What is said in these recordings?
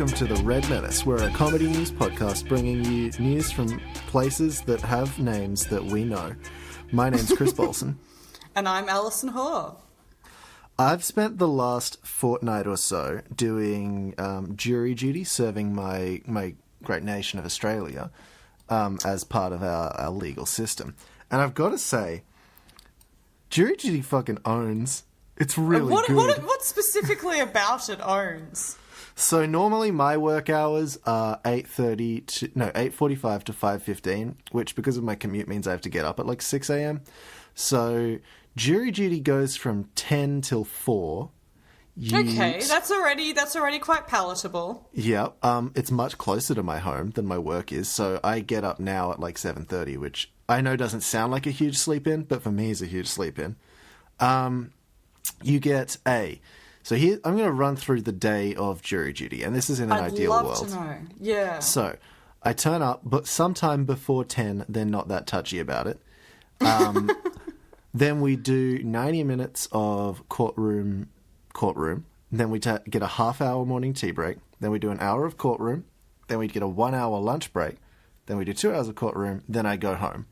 welcome to The Red Menace. We're a comedy news podcast bringing you news from places that have names that we know. My name's Chris Bolson. And I'm Alison Hoare. I've spent the last fortnight or so doing jury duty, serving my great nation of Australia as part of our legal system. And I've got to say, jury duty fucking owns. It's really good. What specifically about it owns? So normally my work hours are 8:45 to 5:15, which because of my commute means I have to get up at like 6 a.m. So jury duty goes from 10 till 4. Okay, that's already quite palatable. Yeah, it's much closer to my home than my work is, so I get up now at like 7:30, which I know doesn't sound like a huge sleep-in, but for me is a huge sleep-in. You get So here, I'm going to run through the day of jury duty, and this is in an ideal world. I'd love to know, yeah. So, I turn up, but sometime before 10, they're not that touchy about it. Then we do 90 minutes of courtroom. Then we get a half-hour morning tea break. Then we do an hour of courtroom. Then we get a 1-hour lunch break. Then we do 2 hours of courtroom. Then I go home.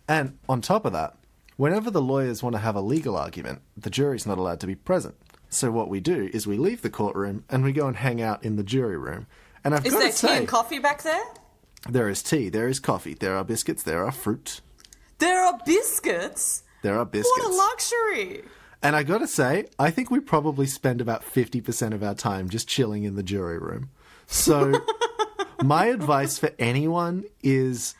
And on top of that, whenever the lawyers want to have a legal argument, the jury's not allowed to be present. So what we do is we leave the courtroom and we go and hang out in the jury room. And I've got to say, is there tea and coffee back there? There is tea, there is coffee, there are biscuits, there are fruit. There are biscuits? There are biscuits. What a luxury! And I got to say, I think we probably spend about 50% of our time just chilling in the jury room. So my advice for anyone is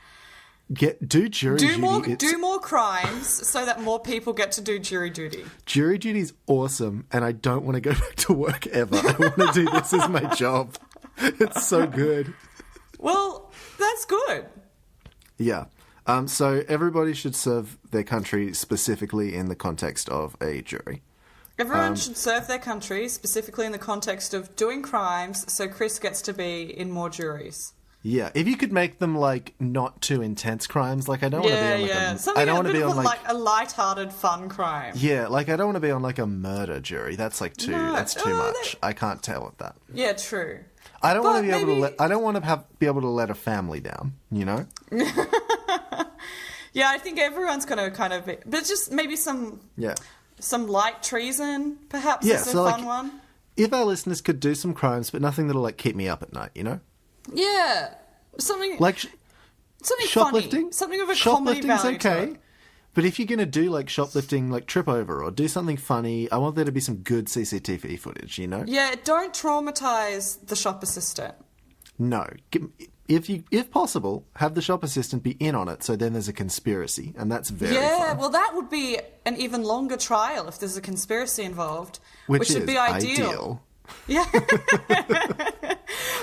do jury duty. Do more crimes so that more people get to do jury duty. Jury duty is awesome, and I don't want to go back to work ever. I want to do this as my job. It's so good. Well, that's good. Yeah. So everybody should serve their country specifically in the context of a jury. Everyone should serve their country specifically in the context of doing crimes, so Chris gets to be in more juries. Yeah, if you could make them like not too intense crimes, like I don't want to be on like a light-hearted fun crime. Yeah, like I don't want to be on like a murder jury. That's like too much. I can't tell with that. Yeah, true. I don't want to be able to be able to let a family down, you know? Yeah, I think everyone's going to kind of be, but just maybe some light treason perhaps is a fun one. If our listeners could do some crimes but nothing that'll like keep me up at night, you know? Yeah, something like something shoplifting. Funny, something of a comedy value. Okay, but if you're gonna do like shoplifting, like trip over or do something funny, I want there to be some good CCTV footage. You know? Yeah, don't traumatize the shop assistant. No, if possible, have the shop assistant be in on it, so then there's a conspiracy, and that's very fun. Well, that would be an even longer trial if there's a conspiracy involved, which would be ideal. Yeah.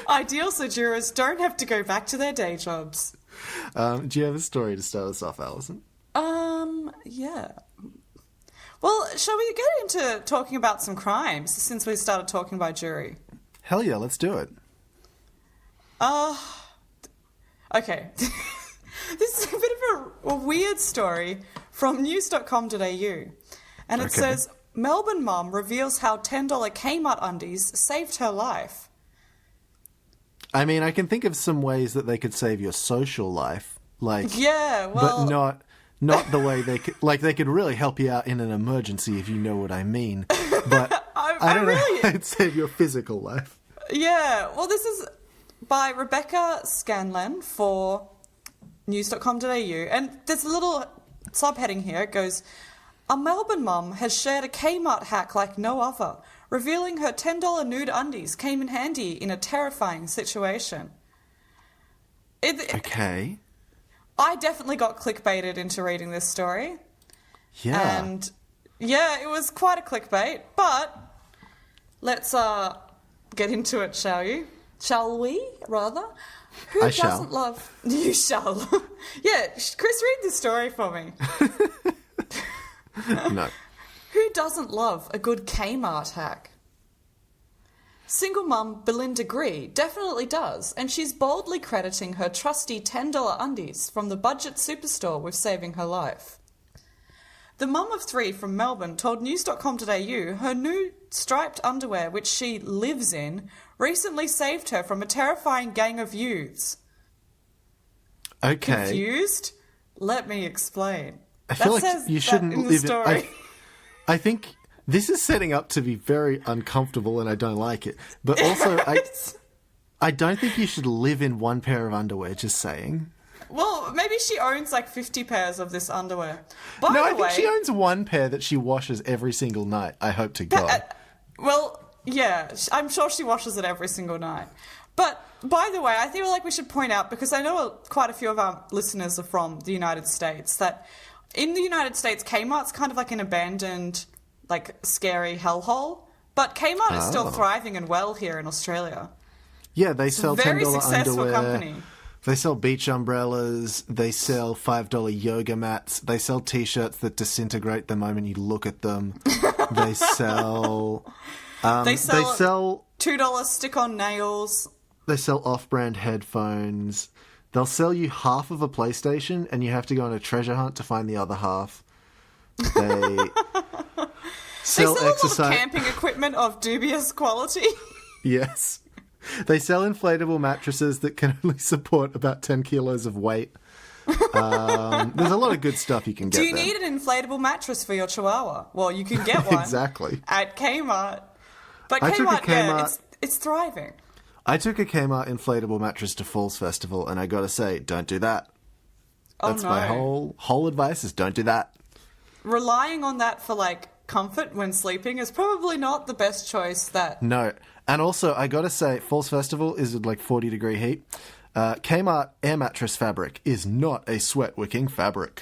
Ideal so jurors don't have to go back to their day jobs. Do you have a story to start us off, Alison? Yeah. Well, shall we get into talking about some crimes since we started talking by jury? Hell yeah, let's do it. Okay. This is a bit of a weird story from news.com.au. And it says, Melbourne mum reveals how $10 Kmart undies saved her life. I mean, I can think of some ways that they could save your social life, like but not the way they could. Like they could really help you out in an emergency, if you know what I mean. But I don't know how it'd save your physical life. Yeah, well, this is by Rebecca Scanlon for news.com.au, and there's a little subheading here. It goes, a Melbourne mum has shared a Kmart hack like no other, revealing her $10 nude undies came in handy in a terrifying situation. Okay. I definitely got clickbaited into reading this story. Yeah. And yeah, it was quite a clickbait, but let's get into it, shall you? Shall we, rather? Who doesn't love... You shall. Yeah, Chris, read the story for me. No. Who doesn't love a good Kmart hack? Single mum Belinda Gree definitely does, and she's boldly crediting her trusty $10 undies from the budget superstore with saving her life. The mum of 3 from Melbourne told news.com.au her new striped underwear, which she lives in, recently saved her from a terrifying gang of youths. Okay. Confused? Let me explain. I feel like you shouldn't live in. I think this is setting up to be very uncomfortable, and I don't like it. But also, I don't think you should live in one pair of underwear. Just saying. Well, maybe she owns like 50 pairs of this underwear. By No, the I think way, she owns one pair that she washes every single night. I hope to God. Well, yeah, I'm sure she washes it every single night. But by the way, I feel like we should point out, because I know quite a few of our listeners are from the United States, that in the United States, Kmart's kind of like an abandoned, like scary hellhole. But Kmart is still thriving and well here in Australia. Yeah, they sell $10 very successful underwear. Company. They sell beach umbrellas. They sell $5 yoga mats. They sell T-shirts that disintegrate the moment you look at them. They sell. They sell $2 stick-on nails. They sell off-brand headphones. They'll sell you half of a PlayStation, and you have to go on a treasure hunt to find the other half. They sell a lot of camping equipment of dubious quality. Yes. They sell inflatable mattresses that can only support about 10 kilos of weight. There's a lot of good stuff you can get. Do you there. need an inflatable mattress for your chihuahua? Well, you can get one. Exactly. At Kmart. But I took a Kmart, yeah, it's thriving. I took a Kmart inflatable mattress to Falls Festival, and I gotta say, don't do that. That's my whole advice is don't do that. Relying on that for, like, comfort when sleeping is probably not the best choice that... No. And also, I gotta say, Falls Festival is at like 40-degree heat. Kmart air mattress fabric is not a sweat-wicking fabric.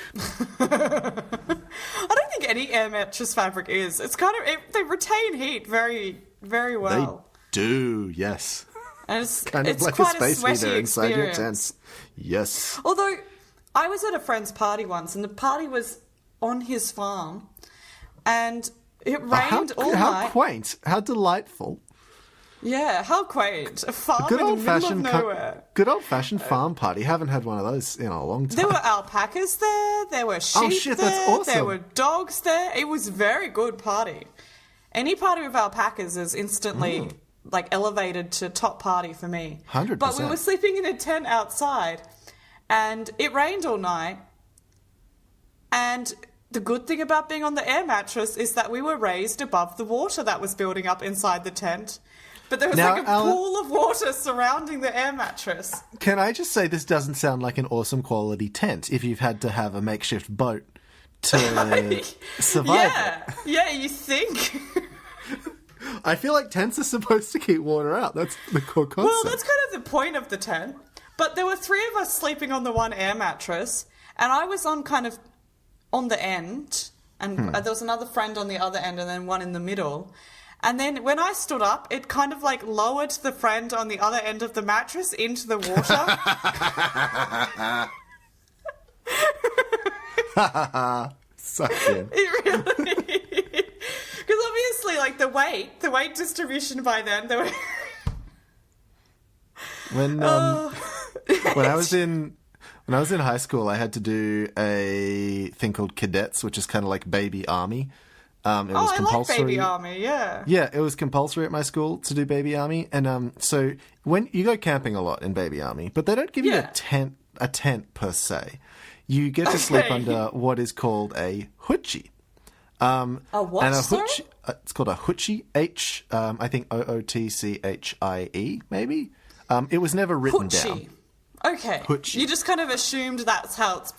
I don't think any air mattress fabric is. It's kind of... they retain heat very, very well. They do, yes. And it's kind of like quite a space heater inside your experience. tent. Yes. Although, I was at a friend's party once, and the party was on his farm, and it rained all night. How quaint. How delightful. Yeah, how quaint. A farm in the middle of nowhere. Good old-fashioned farm party. Haven't had one of those in a long time. There were alpacas there. There were sheep there. That's awesome. There were dogs there. It was a very good party. Any party with alpacas is instantly... like elevated to top party for me. 100%. But we were sleeping in a tent outside, and it rained all night. And the good thing about being on the air mattress is that we were raised above the water that was building up inside the tent. But there was like a pool of water surrounding the air mattress. Can I just say this doesn't sound like an awesome quality tent if you've had to have a makeshift boat to survive it. Yeah, you think... I feel like tents are supposed to keep water out. That's the core concept. Well, that's kind of the point of the tent. But there were 3 of us sleeping on the one air mattress, and I was on the end, and there was another friend on the other end, and then one in the middle. And then when I stood up, it kind of like lowered the friend on the other end of the mattress into the water. Suck in. It really... Because obviously, like, the weight distribution by then, there were... When I was in high school, I had to do a thing called cadets, which is kind of like baby army. It was compulsory. I like baby army, yeah. Yeah, it was compulsory at my school to do baby army, and so when you go camping a lot in baby army, but they don't give you a tent per se. You get to sleep under what is called a hoochie. A what? And it's called a hoochie. I think OOTCHIE, maybe. It was never written down. Okay. Hoochie. You just kind of assumed that's how it's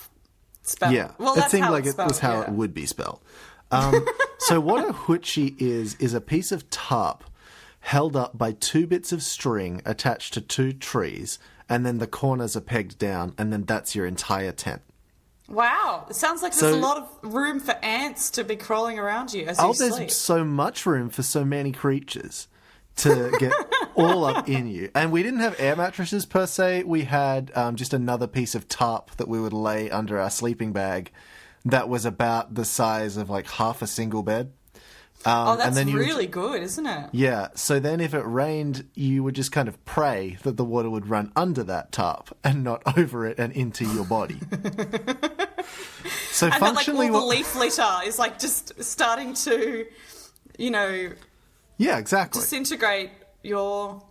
spelled. Yeah. Well, it seemed like it was how it would be spelled. So what a hoochie is a piece of tarp held up by 2 bits of string attached to 2 trees, and then the corners are pegged down, and then that's your entire tent. Wow. It sounds like there's a lot of room for ants to be crawling around you as you sleep. There's so much room for so many creatures to get all up in you. And we didn't have air mattresses per se. We had just another piece of tarp that we would lay under our sleeping bag that was about the size of like half a single bed. That's really good, isn't it? Yeah. So then if it rained, you would just kind of pray that the water would run under that tarp and not over it and into your body. So and then, functionally, all the leaf litter is just starting to, yeah, exactly, disintegrate your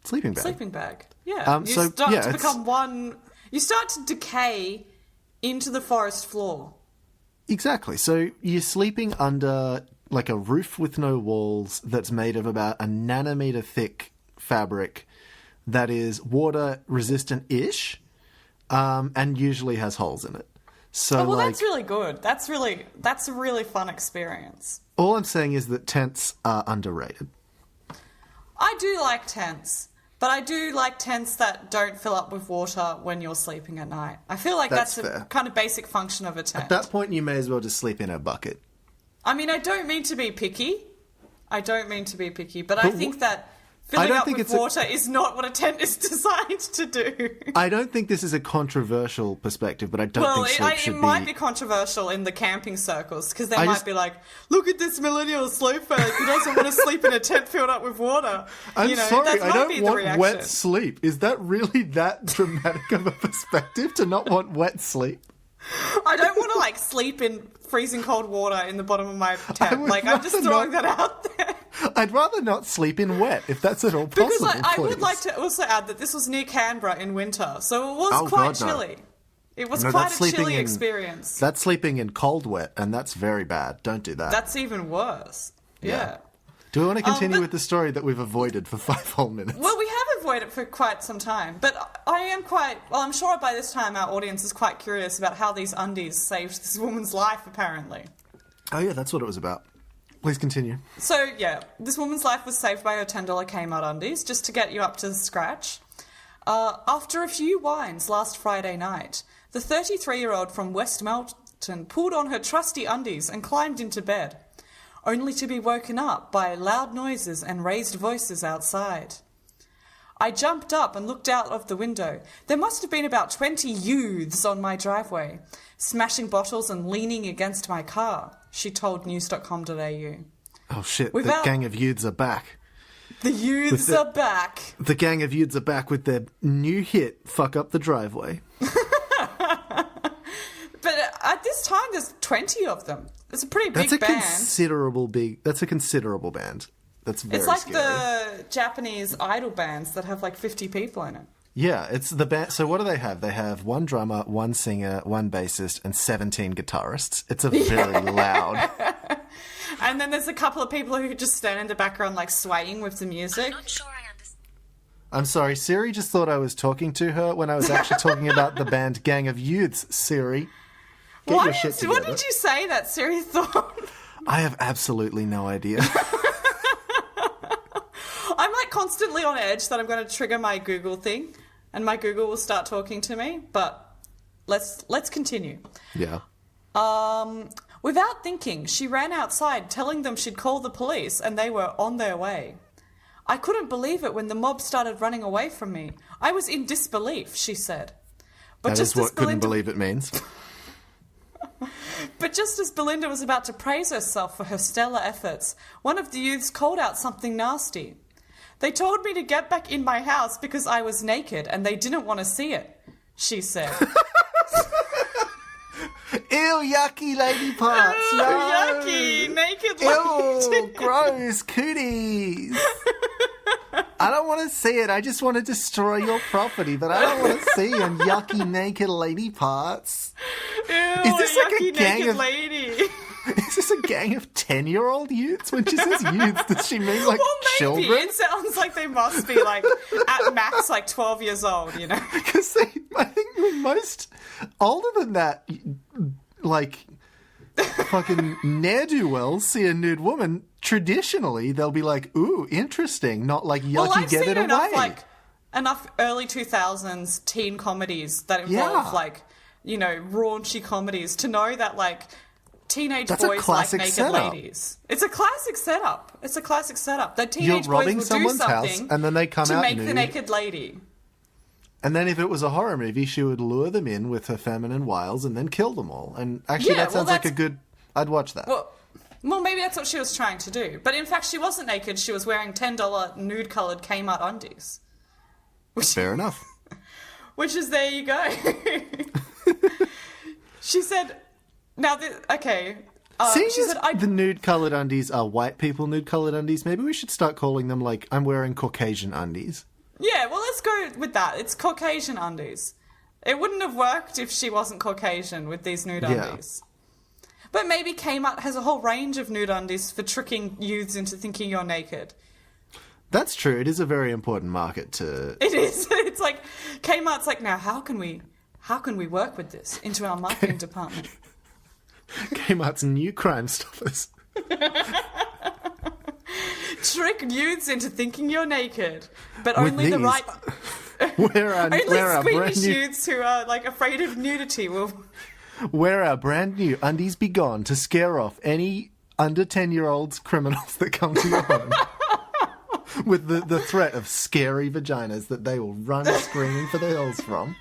sleeping bag. Yeah, you start to become one. You start to decay into the forest floor. Exactly. So you're sleeping under like a roof with no walls that's made of about a nanometer thick fabric that is water resistant-ish, and usually has holes in it. So, that's really good. That's a really fun experience. All I'm saying is that tents are underrated. I do like tents. But I do like tents that don't fill up with water when you're sleeping at night. I feel like that's a kind of basic function of a tent. At that point, you may as well just sleep in a bucket. I mean, I don't mean to be picky. But I think that filling up with water is not what a tent is designed to do. I don't think this is a controversial perspective, but I don't think sleep should be... It might be controversial in the camping circles, because they might be like, look at this millennial slowfag who doesn't want to sleep in a tent filled up with water. I'm sorry, I don't want wet sleep. Is that really that dramatic of a perspective, to not want wet sleep? I don't want to sleep in freezing cold water in the bottom of my tent. I'm just throwing that out there. I'd rather not sleep in wet, if that's at all possible. Because I would like to also add that this was near Canberra in winter, so it was quite chilly. It was quite a chilly experience. That's sleeping in cold wet, and that's very bad. Don't do that. That's even worse. Yeah. Do we want to continue with the story that we've avoided for 5 whole minutes? Well, we have avoided it for quite some time, but I'm sure by this time our audience is quite curious about how these undies saved this woman's life, apparently. Oh yeah, that's what it was about. Please continue. So, this woman's life was saved by her $10 Kmart undies, just to get you up to scratch. After a few wines last Friday night, the 33-year-old from West Melton pulled on her trusty undies and climbed into bed, only to be woken up by loud noises and raised voices outside. I jumped up and looked out of the window. There must have been about 20 youths on my driveway, smashing bottles and leaning against my car, she told news.com.au. Oh shit, the gang of youths are back. The youths are back. The gang of youths are back with their new hit, Fuck Up the Driveway. But at this time, there's 20 of them. It's a pretty big band. That's a considerable band. That's very scary. It's like the Japanese idol bands that have 50 people in it. Yeah, it's the band. So what do they have? They have one drummer, one singer, one bassist, and 17 guitarists. It's a very loud. And then there's a couple of people who just stand in the background swaying with the music. I'm not sure I understand. I'm sorry, Siri just thought I was talking to her when I was actually talking about the band Gang of Youths, Siri. What did you say that Siri thought? I have absolutely no idea. I'm constantly on edge that I'm going to trigger my Google thing and my Google will start talking to me, but let's continue. Yeah. Without thinking, she ran outside telling them she'd call the police and they were on their way. I couldn't believe it when the mob started running away from me. I was in disbelief, she said. That is what couldn't believe it means. But just as Belinda was about to praise herself for her stellar efforts, one of the youths called out something nasty. They told me to get back in my house because I was naked and they didn't want to see it, she said. Ew, yucky lady parts. Ew, no. Yucky, naked lady. Ew, gross, cooties. I don't want to see it. I just want to destroy your property, but I don't want to see your yucky naked lady parts. Ew, is this a gang of lady? Is this a gang of 10-year-old youths? When she says youths, does she mean well, maybe. children? It sounds like they must be at max 12 years old, Because I think most older than that, fucking ne'er-do-wells see a nude woman, traditionally they'll be ooh, interesting, not yucky, get it away. Enough early 2000s teen comedies that involve raunchy comedies to know that teenage boys like naked ladies. It's a classic setup. That teenage boys will do something house, and then they come to out make nude. the naked lady. And then if it was a horror movie, she would lure them in with her feminine wiles and then kill them all. And actually, that sounds like a good... I'd watch that. Well, maybe that's what she was trying to do. But in fact, she wasn't naked. She was wearing $10 nude-coloured Kmart undies. Fair enough. Which is, there you go. She said, Now, okay. Seeing She as said, the nude-coloured undies are white people nude-coloured undies, maybe we should start calling them, like, I'm wearing Caucasian undies. Yeah, well, let's go with that. It's Caucasian undies. It wouldn't have worked if she wasn't Caucasian with these nude undies. But maybe Kmart has a whole range of nude undies for tricking youths into thinking you're naked. That's true. It is a very important market to... It is. It's like, Kmart's like, now how can we work with this into our marketing department? Kmart's new Crime Stoppers. Trick youths into thinking you're naked, but With only the these. right... Only squeamish youths who are, like, afraid of nudity will... Wear our brand new Undies Be Gone to scare off any under 10-year-olds criminals that come to your home. With the threat of scary vaginas that they will run screaming for the hills from.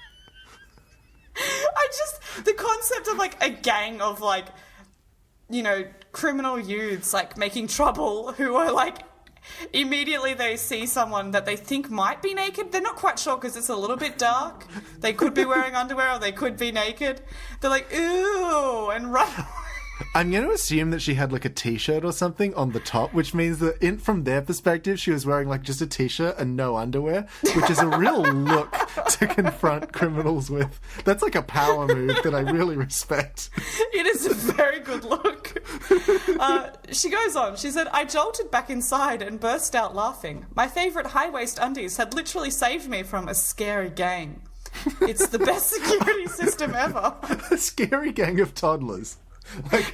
The concept of, like, a gang of, like, you know, criminal youths, like, making trouble who are, like, immediately they see someone that they think might be naked. They're not quite sure because it's a little bit dark. They could be wearing underwear or they could be naked. They're like, ooh, and run away. I'm going to assume that she had, like, a T-shirt or something on the top, which means that from their perspective, she was wearing, like, just a T-shirt and no underwear, which is a real look to confront criminals with. That's, like, a power move that I really respect. It is a very good look. She goes on. She said, I jolted back inside and burst out laughing. My favourite high-waist undies had literally saved me from a scary gang. It's the best security system ever. A scary gang of toddlers. Like,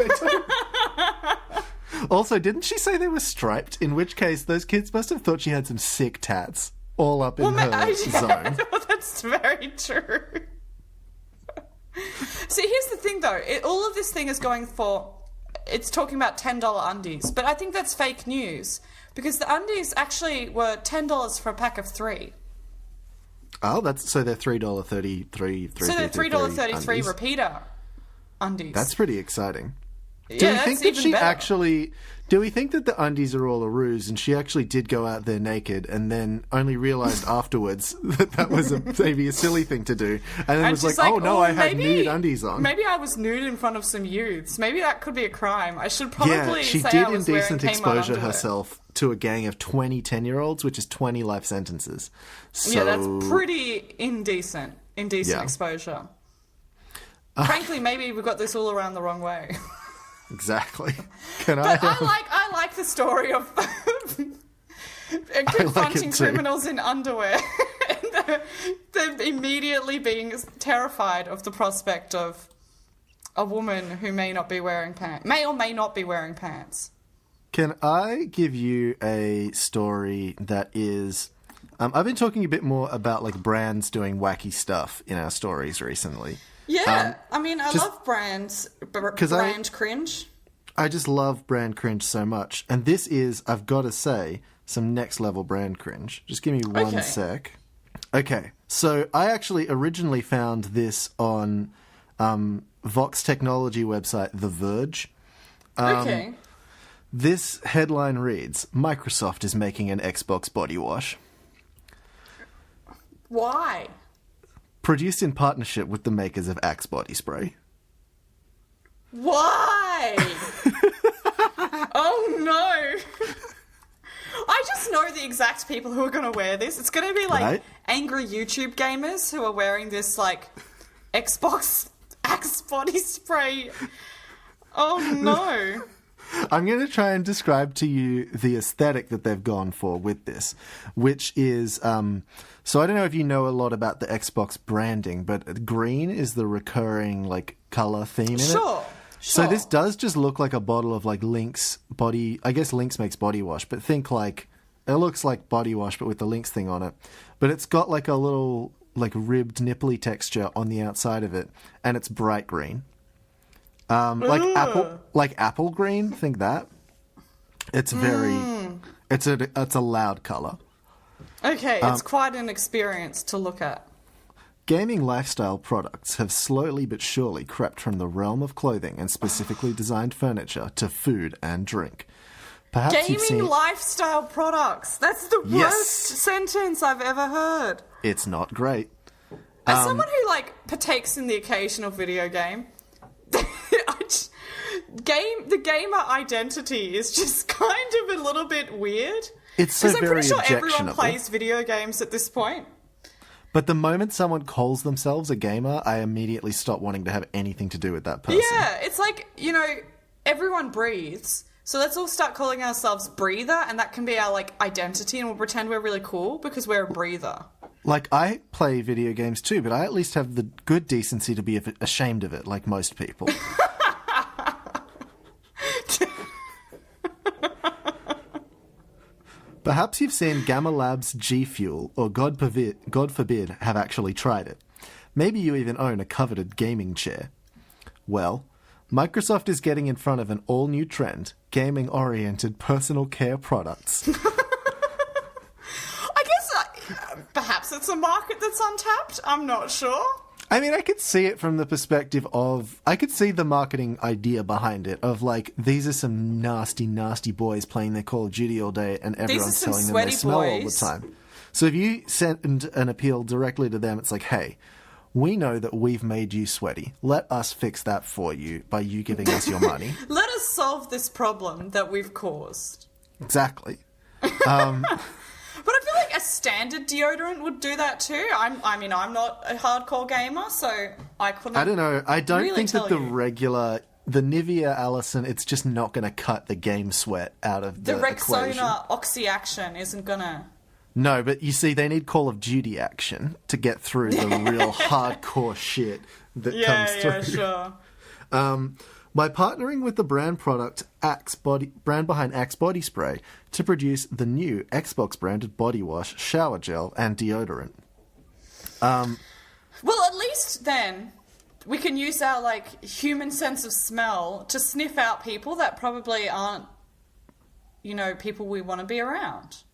also, didn't she say they were striped? In which case, those kids must have thought she had some sick tats all up in her zone. Well, that's very true. See, here's the thing, though. All of this thing is going for... It's talking about $10 undies, but I think that's fake news because the undies actually were $10 for a pack of 3. Oh, so they're $3.33. So they're $3.33 repeater undies. That's pretty exciting. Yeah, do we think that even she better. actually... Do we think that the undies are all a ruse and she actually did go out there naked and then only realised afterwards that was maybe a silly thing to do and then was like, oh no, I had nude undies on. Maybe I was nude in front of some youths. Maybe that could be a crime. I should probably she say did I was wearing indecent Kmart exposure underwear. herself to a gang of 20 10-year-olds, which is 20 life sentences. So... Yeah, that's pretty indecent exposure. Frankly, maybe we got this all around the wrong way. Exactly. I like the story of confronting criminals in underwear. And they're immediately being terrified of the prospect of a woman who may or may not be wearing pants. Can I give you a story that is... I've been talking a bit more about, like, brands doing wacky stuff in our stories recently. Yeah, I mean, I love brands, brand cringe. I just love brand cringe so much. And this is, I've got to say, some next-level brand cringe. Just give me one sec. Okay, so I actually originally found this on Vox Technology website, The Verge. Okay. This headline reads, Microsoft is making an Xbox body wash. Why? Produced in partnership with the makers of Axe body spray. Why? Oh no. I just know the exact people who are going to wear this. It's going to be like angry YouTube gamers who are wearing this like Xbox Axe body spray. Oh no. I'm going to try and describe to you the aesthetic that they've gone for with this, which is, so I don't know if you know a lot about the Xbox branding, but green is the recurring, like, colour theme in it. Sure. So this does just look like a bottle of, like, Lynx body, I guess Lynx makes body wash, but think like, it looks like body wash, but with the Lynx thing on it. But it's got, like, a little, like, ribbed nipply texture on the outside of it, and it's bright green. Like apple green, think that. It's very, it's a loud colour. Okay, it's quite an experience to look at. Gaming lifestyle products have slowly but surely crept from the realm of clothing and specifically designed furniture to food and drink. Perhaps Gaming lifestyle products. That's the worst sentence I've ever heard. It's not great. As someone who, like, partakes in the occasional video game... The gamer identity is just kind of a little bit weird. It's so Because I'm very pretty sure objectionable. everyone plays video games at this point. But the moment someone calls themselves a gamer, I immediately stop wanting to have anything to do with that person. Yeah, it's like, everyone breathes. So let's all start calling ourselves Breather, and that can be our, identity, and we'll pretend we're really cool because we're a breather. Like, I play video games too, but I at least have the good decency to be ashamed of it, like most people. Perhaps you've seen Gamma Labs G Fuel, or God forbid, have actually tried it. Maybe you even own a coveted gaming chair. Well, Microsoft is getting in front of an all-new trend, gaming-oriented personal care products. I guess perhaps it's a market that's untapped. I'm not sure. I mean, I could see it from the perspective of... I could see the marketing idea behind it, of these are some nasty, nasty boys playing their Call of Duty all day, and everyone's telling them they smell all the time. So if you send an appeal directly to them, it's like, hey, we know that we've made you sweaty. Let us fix that for you by you giving us your money. Let us solve this problem that we've caused. Exactly. But I feel like a standard deodorant would do that too. I'm not a hardcore gamer, so I couldn't. I don't know. I don't really think that the you. regular, the Nivea Allison, it's just not going to cut the game sweat out of the equation. Rexona Oxy Action isn't gonna. No, but you see, they need Call of Duty action to get through the real hardcore shit that comes through. Yeah, sure. By partnering with the brand behind Axe Body Spray to produce the new Xbox-branded body wash, shower gel, and deodorant. Well, at least then we can use our human sense of smell to sniff out people that probably aren't, people we want to be around.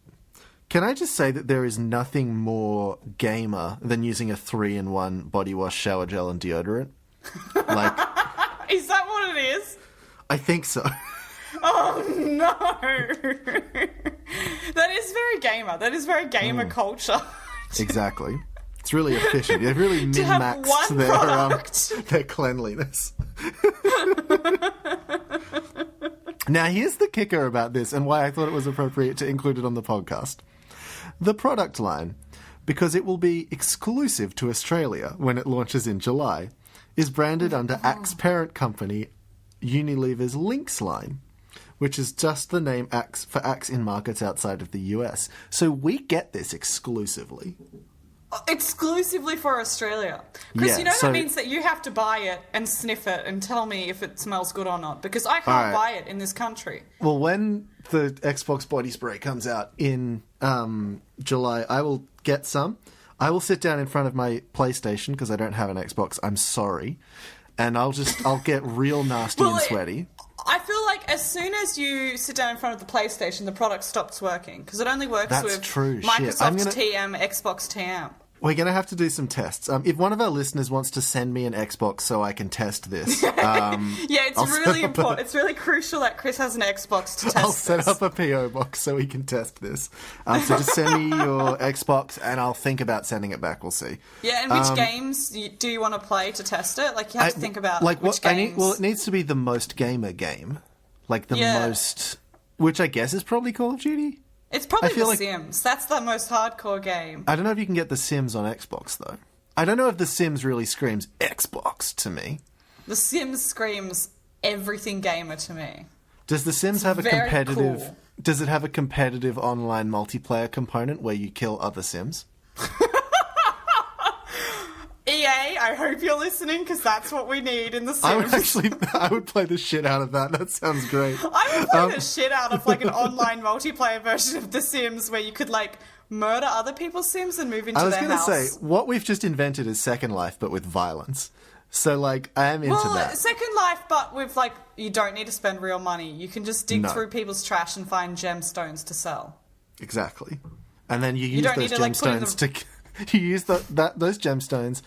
Can I just say that there is nothing more gamer than using a 3-in-1 body wash, shower gel, and deodorant? Is that what it is? I think so. Oh, no. That is very gamer. That is very gamer culture. Exactly. It's really efficient. They've really min-maxed their cleanliness. Now, here's the kicker about this and why I thought it was appropriate to include it on the podcast. The product line, because it will be exclusive to Australia when it launches in July, is branded under Axe parent company Unilever's Lynx line, which is just the name Axe for Axe in markets outside of the US. So we get this exclusively. Exclusively for Australia. Because that means that you have to buy it and sniff it and tell me if it smells good or not. Because I can't buy it in this country. Well, when the Xbox body spray comes out in July, I will get some. I will sit down in front of my PlayStation because I don't have an Xbox. I'm sorry. And I'll get real nasty and sweaty. I feel like as soon as you sit down in front of the PlayStation, the product stops working because it only works with Microsoft TM, Xbox TM. We're going to have to do some tests. If one of our listeners wants to send me an Xbox so I can test this... it's really important. It's really crucial that Chris has an Xbox to test I'll set up a PO box so we can test this. So just send me your Xbox and I'll think about sending it back. We'll see. Yeah, and which games do you want to play to test it? You have to think about which games... it needs to be the most gamer game. Most... Which I guess is probably Call of Duty? It's probably The Sims. That's the most hardcore game. I don't know if you can get The Sims on Xbox, though. I don't know if The Sims really screams Xbox to me. The Sims screams everything gamer to me. Does The Sims have a competitive... Cool. Does it have a competitive online multiplayer component where you kill other Sims? EA, I hope you're listening because that's what we need in The Sims. I would play the shit out of that. That sounds great. I would play the shit out of an online multiplayer version of The Sims where you could murder other people's Sims and move into their house. I was going to say, what we've just invented is Second Life but with violence. So I am into that. Second Life but with you don't need to spend real money. You can just dig through people's trash and find gemstones to sell. Exactly. And then you use those gemstones to... You use those gemstones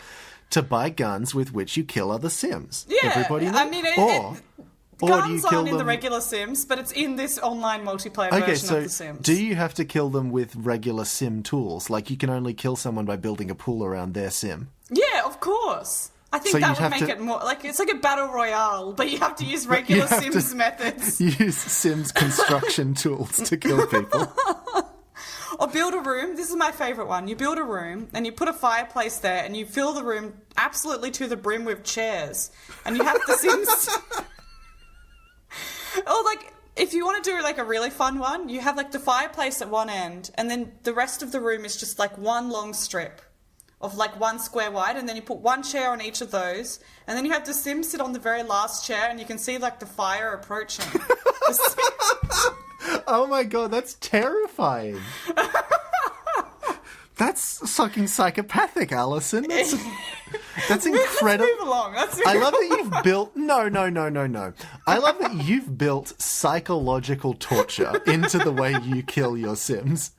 to buy guns with which you kill other Sims. Yeah, everybody knows. I mean, guns aren't in the regular Sims, but it's in this online multiplayer version of the Sims. Do you have to kill them with regular Sim tools? You can only kill someone by building a pool around their Sim? Yeah, of course. I think So that you'd would have make to- it more like it's like a battle royale, but you have to use regular have to- Sims methods. Use Sims construction tools to kill people. Or build a room. This is my favourite one. You build a room and you put a fireplace there and you fill the room absolutely to the brim with chairs. And you have the Sims... Or like, if you want to do like a really fun one, you have like the fireplace at one end and then the rest of the room is just like one long strip of like 1 square wide, and then you put 1 chair on each of those, and then you have the Sims sit on the very last chair and you can see like the fire approaching. Oh my god, that's terrifying. That's fucking psychopathic, Alison. That's incredible. Let's move along. I love that you've built... No. I love that you've built psychological torture into the way you kill your Sims.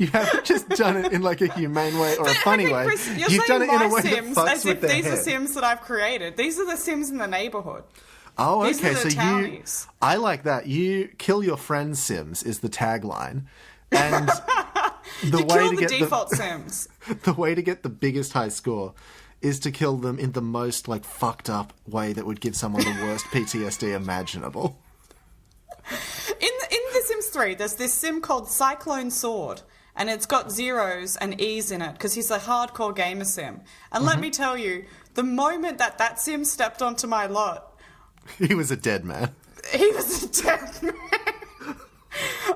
You haven't just done it in like a humane way or a funny way. Chris, you're You've done saying it in a my way Sims that fucks as with if their these head. are Sims that I've created. These are the Sims in the neighbourhood. Oh, These okay. are the So townies. I like that. You kill your friends' Sims is the tagline, and the You way kill to the get default Sims. the way to get the biggest high score is to kill them in the most like fucked up way that would give someone the worst PTSD imaginable. In The Sims 3, there's this Sim called Cyclone Sword, and it's got zeros and E's in it because he's a hardcore gamer Sim. And let me tell you, the moment that Sim stepped onto my lot, He was a dead man. he was a dead man.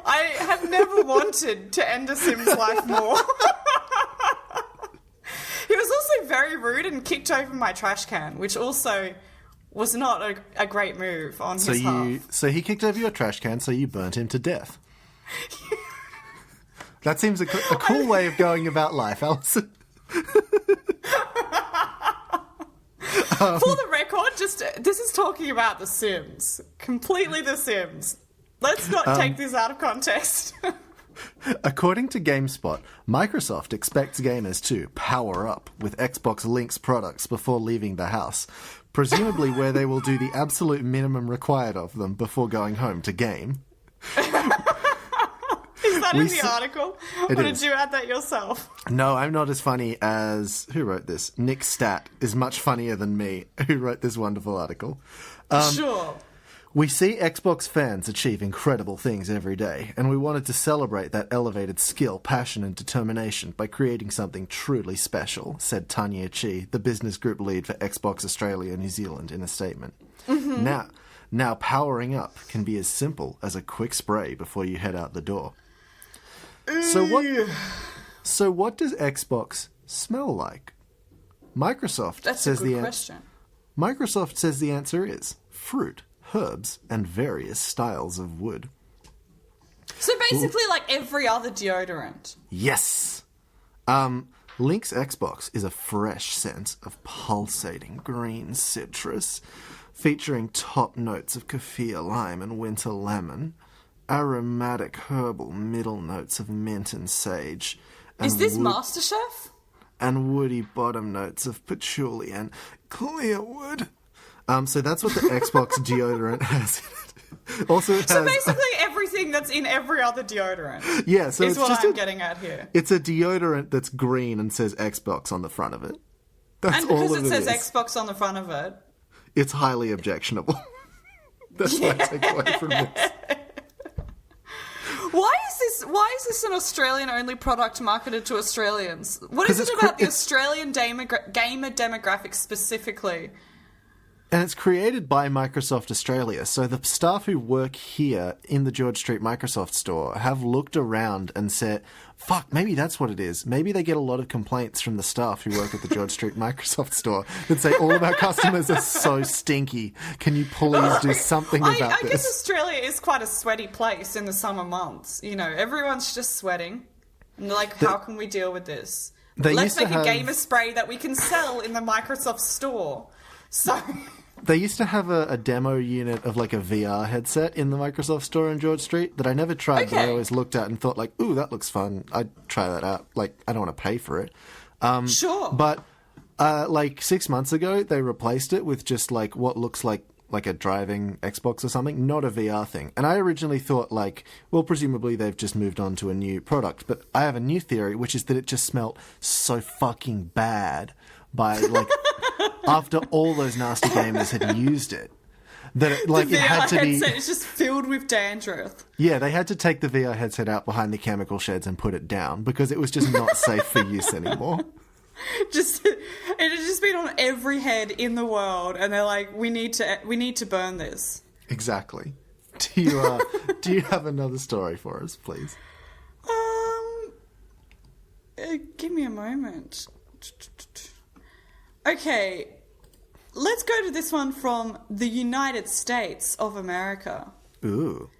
I have never wanted to end a Sim's life more. He was also very rude and kicked over my trash can, which also was not a great move on his half. So he kicked over your trash can, so you burnt him to death. That seems a cool way of going about life, Alison. For the record, this is talking about The Sims. Completely The Sims. Let's not take this out of context. According to GameSpot, Microsoft expects gamers to power up with Xbox Link's products before leaving the house, presumably where they will do the absolute minimum required of them before going home to game. Is that in the article? It Or is. did you add that yourself? No, I'm not as funny as... Who wrote this? Nick Stat is much funnier than me, who wrote this wonderful article. Sure. We see Xbox fans achieve incredible things every day, and we wanted to celebrate that elevated skill, passion, and determination by creating something truly special, said Tanya Chi, the business group lead for Xbox Australia and New Zealand, in a statement. Mm-hmm. Now, powering up can be as simple as a quick spray before you head out the door. So what does Xbox smell like? Microsoft That's says a good question. Microsoft says the answer is fruit, herbs, and various styles of wood. So basically, like every other deodorant. Yes! Link's Xbox is a fresh scent of pulsating green citrus, featuring top notes of kaffir lime and winter lemon, aromatic herbal middle notes of mint and sage, and Is this MasterChef? and woody bottom notes of patchouli and clear wood. So that's what the Xbox deodorant has in it. Also, it So has... basically everything that's in every other deodorant Yeah, so is it's what just I'm getting at here. It's a deodorant that's green and says Xbox on the front of it. That's And all because of it says is. Xbox on the front of it. It's highly objectionable. That's what I take away from this. Why is this an Australian only product marketed to Australians? What 'Cause is it it's about the it's- Australian gamer demographic specifically? And it's created by Microsoft Australia. So the staff who work here in the George Street Microsoft store have looked around and said, fuck, maybe that's what it is. Maybe they get a lot of complaints from the staff who work at the George Street Microsoft store that say all of our customers are so stinky. Can you please do something about I guess this? Australia is quite a sweaty place in the summer months. You know, everyone's just sweating. And they're like, how can we deal with this? They Let's used to make have- a gamer spray that we can sell in the Microsoft store. So... They used to have a demo unit of like a VR headset in the Microsoft store in George Street that I never tried, but I Okay. always looked at and thought like, ooh, that looks fun. I'd try that out. Like, I don't want to pay for it. Sure. But like 6 months ago, they replaced it with just like what looks like a driving Xbox or something, not a VR thing. And I originally thought like, well, presumably they've just moved on to a new product. But I have a new theory, which is that it just smelled so fucking bad by like after all those nasty gamers had used it. That it, like the it had to be. headset is just filled with dandruff. Yeah, they had to take the VR headset out behind the chemical sheds and put it down because it was just not safe for use anymore. It had just been on every head in the world, and they're like, we need to burn this. Exactly. Do you have another story for us, please? Give me a moment. Okay, let's go to this one from the United States of America. Ooh.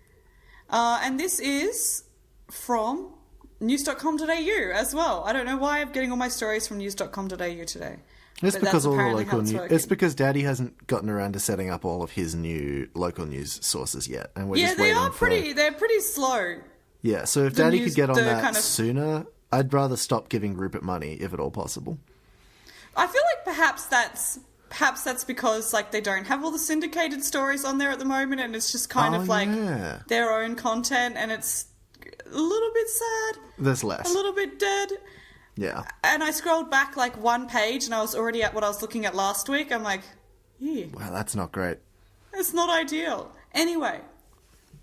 And this is from news.com.au as well. I don't know why I'm getting all my stories from news.com.au today. It's because all the local news. Working. It's because Daddy hasn't gotten around to setting up all of his new local news sources yet, and we're just waiting they're pretty slow. Yeah, so if Daddy could get on that sooner, I'd rather stop giving Rupert money if at all possible. I feel like perhaps that's because like they don't have all the syndicated stories on there at the moment, and it's just kind of like their own content, and it's a little bit sad. There's less. A little bit dead. Yeah. And I scrolled back like one page, and I was already at what I was looking at last week. I'm like, yeah. Wow, that's not great. It's not ideal. Anyway,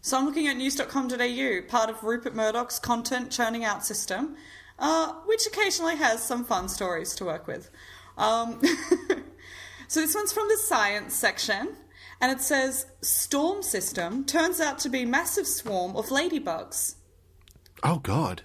so I'm looking at news.com.au, part of Rupert Murdoch's content churning out system, which occasionally has some fun stories to work with. So this one's from the science section, and it says, storm system turns out to be massive swarm of ladybugs. Oh, God.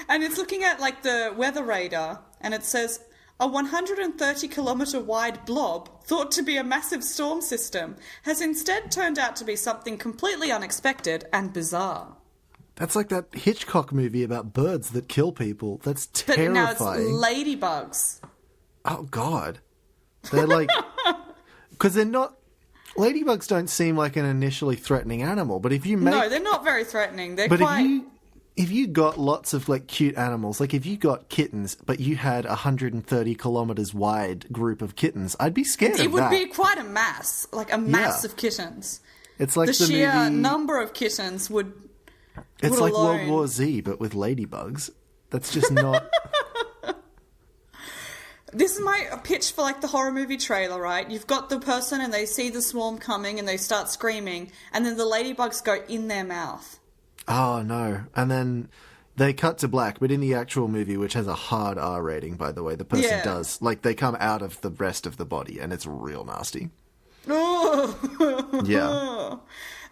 And it's looking at like the weather radar, and it says, a 130-kilometre wide blob, thought to be a massive storm system, has instead turned out to be something completely unexpected and bizarre. That's like that Hitchcock movie about birds that kill people. That's terrifying. But now it's ladybugs. Oh, God. They're like... Because they're not... Ladybugs don't seem like an initially threatening animal, but if you make... No, they're not very threatening. They're but quite... If you got lots of like cute animals, like if you got kittens, but you had 130 kilometers wide group of kittens, I'd be scared of that. It would be quite a mass, like a mass of kittens. It's like the sheer movie... number of kittens would... It's like World War Z, but with ladybugs. That's just not... This is my pitch for like the horror movie trailer, right? You've got the person and they see the swarm coming and they start screaming, and then the ladybugs go in their mouth. Oh, no. And then they cut to black, but in the actual movie, which has a hard R rating, by the way, the person does, like, they come out of the rest of the body, and it's real nasty. Oh. Yeah.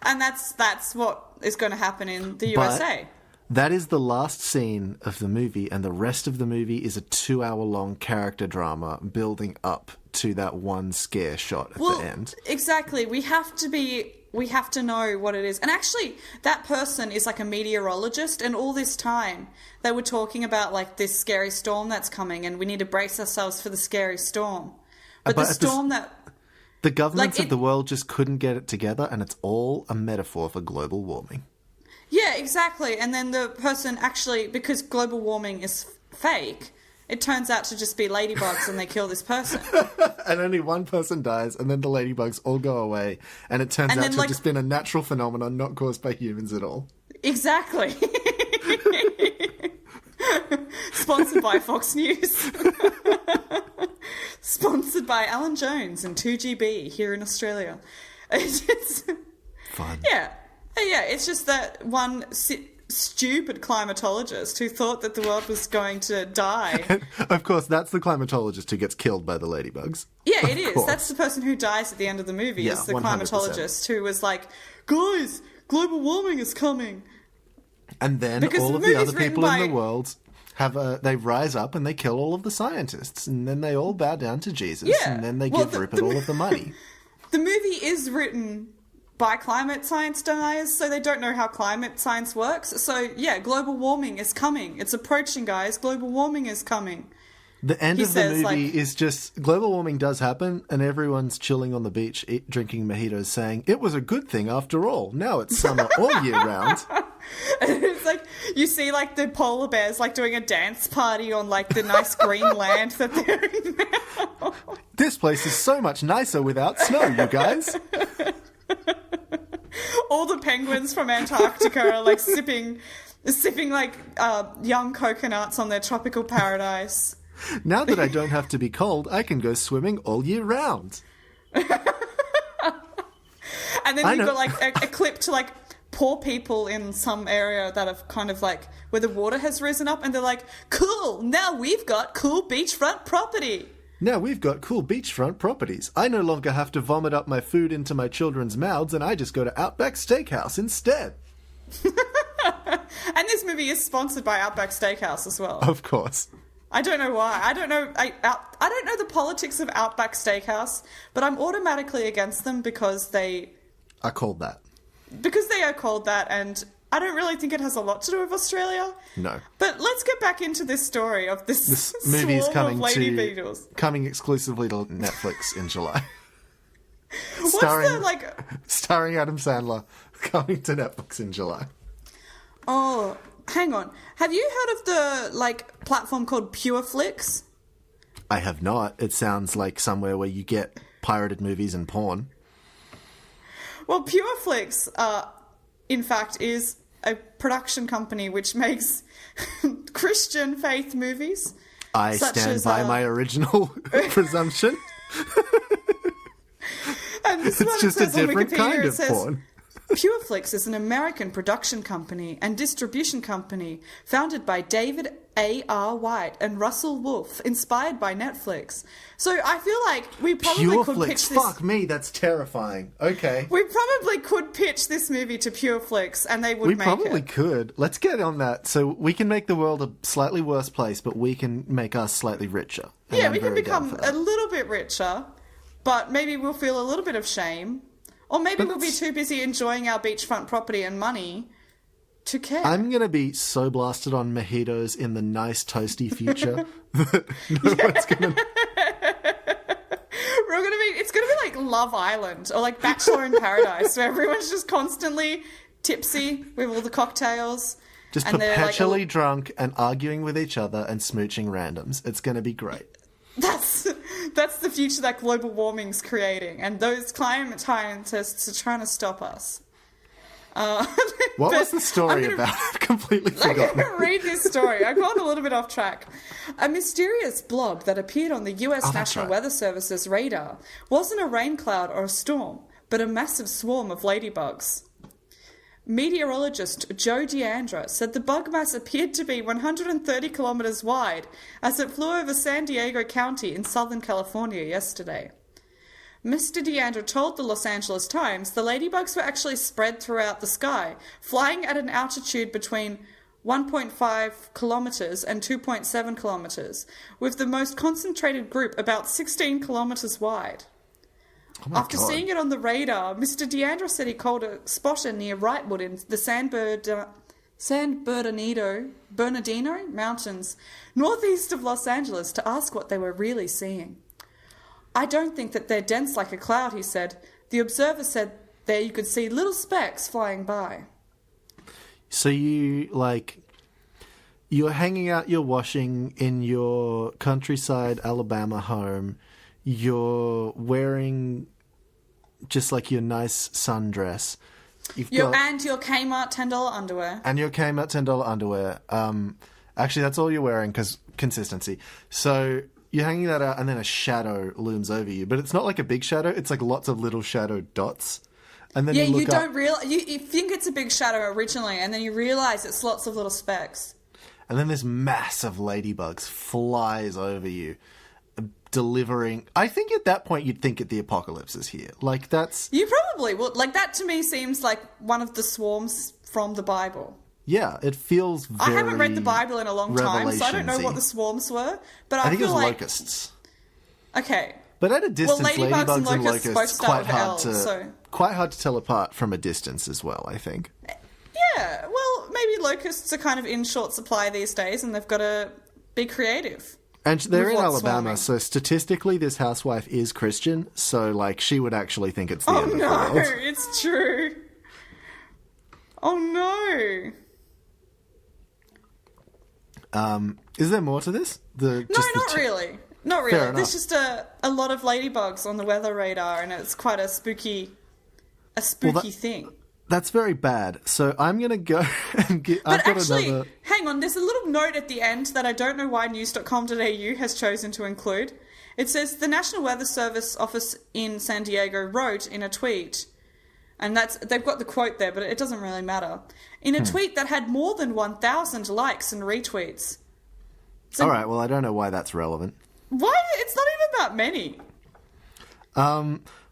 And that's what is going to happen in the USA. That is the last scene of the movie, and the rest of the movie is a 2-hour-long character drama building up to that one scare shot at the end. Exactly. We have to know what it is. And actually, that person is like a meteorologist, and all this time they were talking about like this scary storm that's coming, and we need to brace ourselves for the scary storm. But the storm the governments of the world just couldn't get it together, and it's all a metaphor for global warming. Yeah, exactly. And then the person actually, because global warming is fake, it turns out to just be ladybugs, and they kill this person. And only one person dies, and then the ladybugs all go away, and it turns out to have just been a natural phenomenon not caused by humans at all. Exactly. Sponsored by Fox News. Sponsored by Alan Jones and 2GB here in Australia. It's fun. Yeah. Yeah, it's just that one stupid climatologist who thought that the world was going to die. Of course, that's the climatologist who gets killed by the ladybugs. Yeah, it is. That's the person who dies at the end of the movie, is the 100%. Climatologist who was like, guys, global warming is coming. And then all of the other people in the world they rise up and they kill all of the scientists, and then they all bow down to Jesus, and then they give Rupert all of the money. The movie is written by climate science deniers, so they don't know how climate science works. So, yeah, global warming is coming. It's approaching, guys. Global warming is coming. The end of the movie is just, global warming does happen, and everyone's chilling on the beach, drinking mojitos, saying, it was a good thing after all. Now it's summer all year round. And it's like, you see, like, the polar bears, like, doing a dance party on, like, the nice green land that they're in now. This place is so much nicer without snow, you guys. All the penguins from Antarctica are like sipping like young coconuts on their tropical paradise. Now that I don't have to be cold, I can go swimming all year round. And then you've got like a clip to like poor people in some area that have kind of like where the water has risen up, and they're like, cool, now we've got cool beachfront property. Now we've got cool beachfront properties. I no longer have to vomit up my food into my children's mouths, and I just go to Outback Steakhouse instead. And this movie is sponsored by Outback Steakhouse as well. Of course. I don't know why. I don't know the politics of Outback Steakhouse, but I'm automatically against them because they are called that. Because they are called that, and I don't really think it has a lot to do with Australia. No. But let's get back into this story of this movie is coming beetles. Coming exclusively to Netflix in July. Starring Adam Sandler, coming to Netflix in July. Oh, hang on. Have you heard of the platform called PureFlix? I have not. It sounds like somewhere where you get pirated movies and porn. Well, PureFlix, in fact, is a production company which makes Christian faith movies. I stand by my original presumption. And this it's just a different kind of porn. PureFlix is an American production company and distribution company founded by David A.R. White and Russell Wolfe, inspired by Netflix. So I feel like we probably could pitch this... Fuck me, that's terrifying. Okay. We probably could pitch this movie to PureFlix and they would make it. We probably could. Let's get on that. So we can make the world a slightly worse place, but we can make us slightly richer. Yeah, we can become a little bit richer, but maybe we'll feel a little bit of shame. Or maybe we'll be too busy enjoying our beachfront property and money to care. I'm going to be so blasted on mojitos in the nice toasty future that no one's going to... It's going to be like Love Island or like Bachelor in Paradise, where everyone's just constantly tipsy with all the cocktails. Just perpetually drunk and arguing with each other and smooching randoms. It's going to be great. That's the future that global warming's creating, and those climate scientists are trying to stop us. What was the story about? I've completely forgotten. I'm going to read this story. I've gone a little bit off track. A mysterious blob that appeared on the US National Weather Service's radar wasn't a rain cloud or a storm, but a massive swarm of ladybugs. Meteorologist Joe DeAndra said the bug mass appeared to be 130 kilometers wide as it flew over San Diego County in Southern California yesterday. Mr. DeAndra told the Los Angeles Times the ladybugs were actually spread throughout the sky, flying at an altitude between 1.5 kilometers and 2.7 kilometers, with the most concentrated group about 16 kilometers wide. Oh After seeing it on the radar, Mr. DeAndra said he called a spotter near Wrightwood in the San Bernardino Mountains, northeast of Los Angeles, to ask what they were really seeing. I don't think that they're dense like a cloud, he said. The observer said there you could see little specks flying by. So you're hanging out your washing in your countryside Alabama home. You're wearing just like your nice sundress. And your Kmart $10 underwear. And your Kmart $10 underwear. Actually, that's all you're wearing because consistency. So you're hanging that out and then a shadow looms over you. But it's not like a big shadow. It's like lots of little shadow dots. And then you don't realize... You think it's a big shadow originally and then you realise it's lots of little specks. And then this mass of ladybugs flies over you, delivering... I think at that point you'd think the apocalypse is here. Like, that's... You probably would. Like, that to me seems like one of the swarms from the Bible. Yeah, it feels very... I haven't read the Bible in a long time, so I don't know what the swarms were. But I think feel it was like... locasts. Okay. But at a distance, ladybugs and locusts quite hard to tell apart from a distance as well, I think. Yeah, well, maybe locusts are kind of in short supply these days and they've got to be creative. And they're in Alabama, so statistically this housewife is Christian, so, like, she would actually think it's the end of the world. Oh, no, it's true. Oh, no. Is there more to this? Not really. Not really. There's just a lot of ladybugs on the weather radar, and it's quite a spooky thing. That's very bad. So I'm going to go and get... But actually, hang on, there's a little note at the end that I don't know why news.com.au has chosen to include. It says, the National Weather Service office in San Diego wrote in a tweet, and they've got the quote there, but it doesn't really matter, in a tweet that had more than 1,000 likes and retweets. So, all right, well, I don't know why that's relevant. Why? It's not even that many.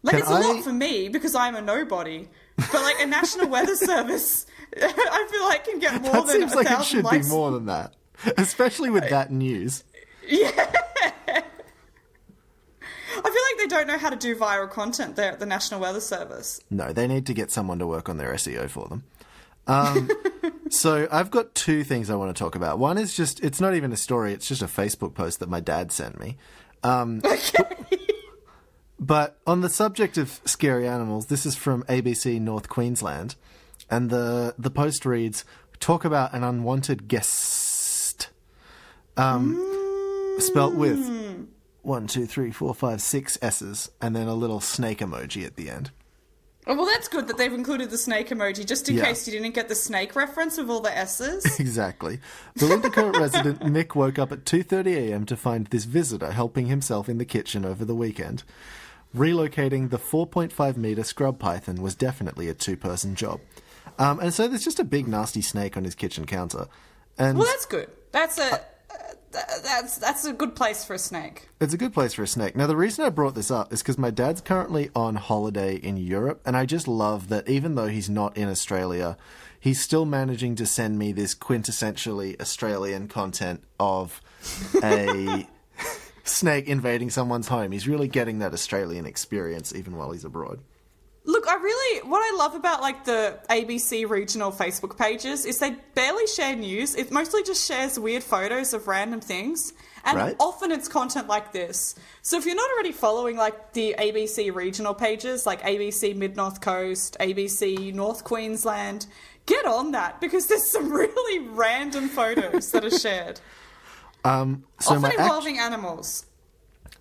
It's a lot for me because I'm a nobody. But like a National Weather Service, I feel like can get more that than 1,000 likes. That seems like it should likes. be more than that, especially with that news. Yeah. I feel like they don't know how to do viral content there at the National Weather Service. No, they need to get someone to work on their SEO for them. So I've got two things I want to talk about. One is just, it's not even a story, it's just a Facebook post that my dad sent me. Okay. But on the subject of scary animals, this is from ABC North Queensland, and the post reads, talk about an unwanted guest. Spelt with 1, 2, 3, 4, 5, 6 S's, and then a little snake emoji at the end. Oh, well, that's good that they've included the snake emoji, just in case you didn't get the snake reference with all the S's. Exactly. Belinda Court resident Mick woke up at 2:30am to find this visitor helping himself in the kitchen over the weekend. Relocating the 4.5-metre scrub python was definitely a two-person job. And so there's just a big nasty snake on his kitchen counter. And well, that's good. That's a good place for a snake. It's a good place for a snake. Now, the reason I brought this up is because my dad's currently on holiday in Europe, and I just love that even though he's not in Australia, he's still managing to send me this quintessentially Australian content of a snake invading someone's home. He's really getting that Australian experience even while he's abroad. Look, what I love about like the ABC regional Facebook pages is they barely share news. It mostly just shares weird photos of random things. And often it's content like this. So if you're not already following like the ABC regional pages, like ABC Mid-North Coast, ABC North Queensland, get on that because there's some really random photos that are shared. Often involving animals.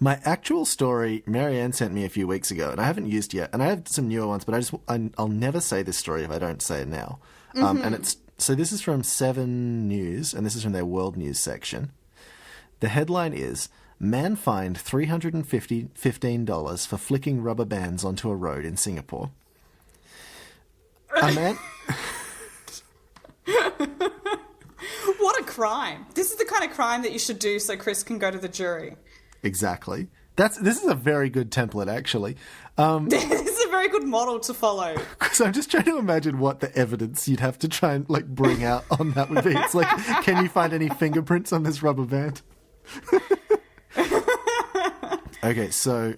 My actual story, Marianne sent me a few weeks ago, and I haven't used yet. And I have some newer ones, but I'll never say this story if I don't say it now. And so this is from 7 News, and this is from their World News section. The headline is, man fined $315 for flicking rubber bands onto a road in Singapore. A man... What a crime. This is the kind of crime that you should do so Chris can go to the jury. Exactly. This is a very good template, actually. This is a very good model to follow. Because I'm just trying to imagine what the evidence you'd have to try and like bring out on that would be. It's like, can you find any fingerprints on this rubber band? Okay, so